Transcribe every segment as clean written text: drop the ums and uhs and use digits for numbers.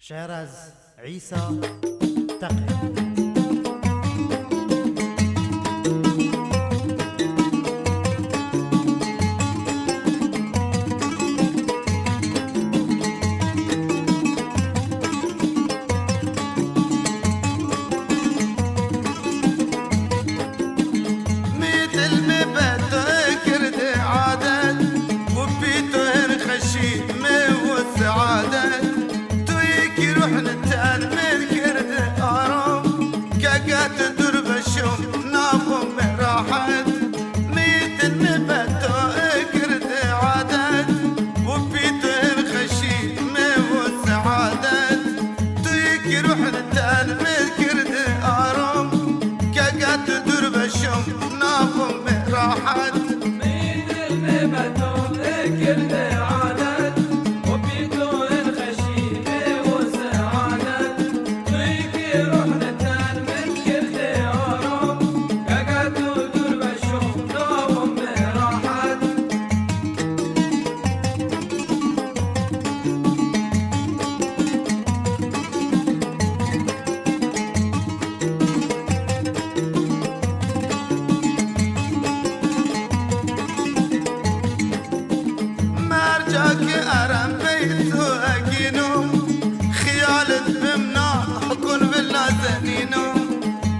شعر از عیسی تقی.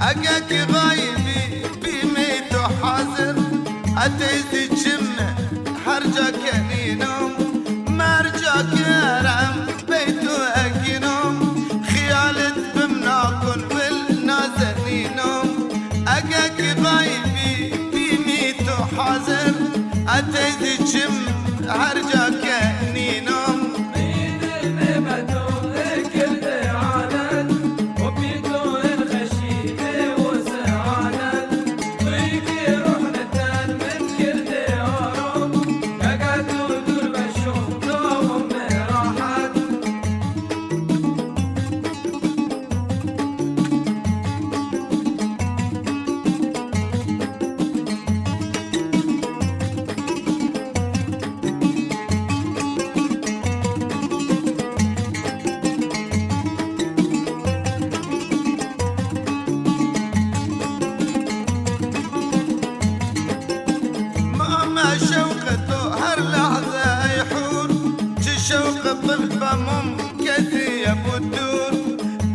أجاك غايبي بميت وحاضر أتيت جمة حرجك نينوم مرجاك أرم بيت وأكينوم خيالت بمناكن والنازنينوم أجاك غايبي بميت وحاضر أتيت جمة حرجك نينوم شوق الطفة ممكثي يا بدور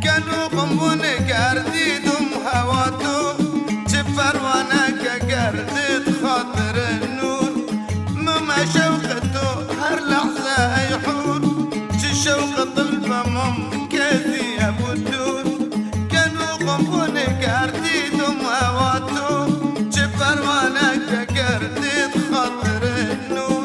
كانوا قمون قرديدهم هواتو جفر وانا كقرديد خاطر النور مما شوقته هر لحظة يحور شوق الطفة ممكثي يا بدور كانوا قمون قرديدهم هواتو جفر وانا كقرديد خاطر النور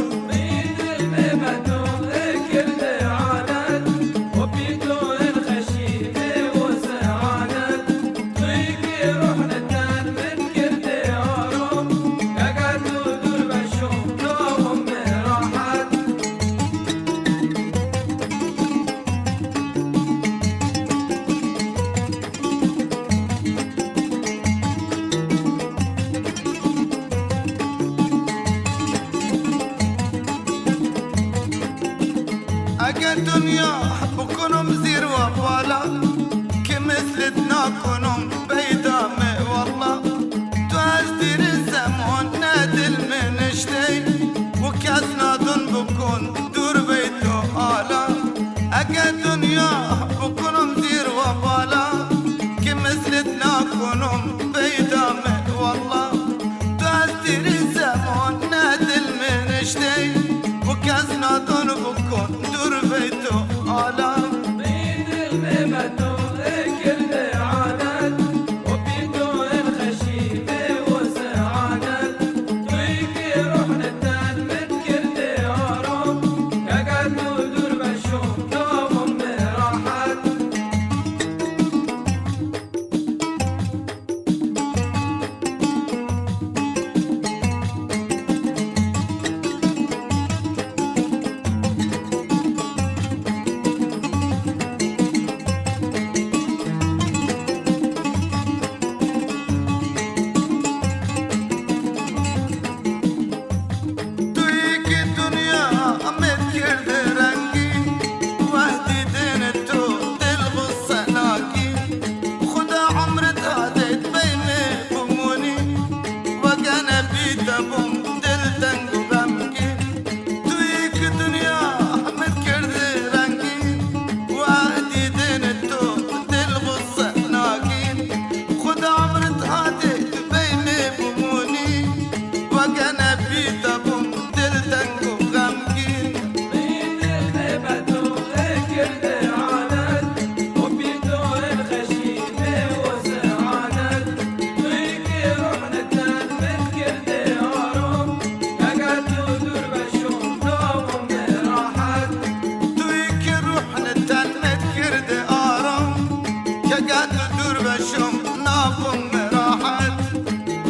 نابم راحت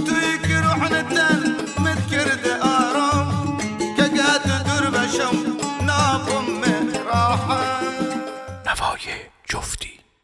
توی که روحنتن متکرد آرام که قد دور بشم نابم راحت نوای جفتی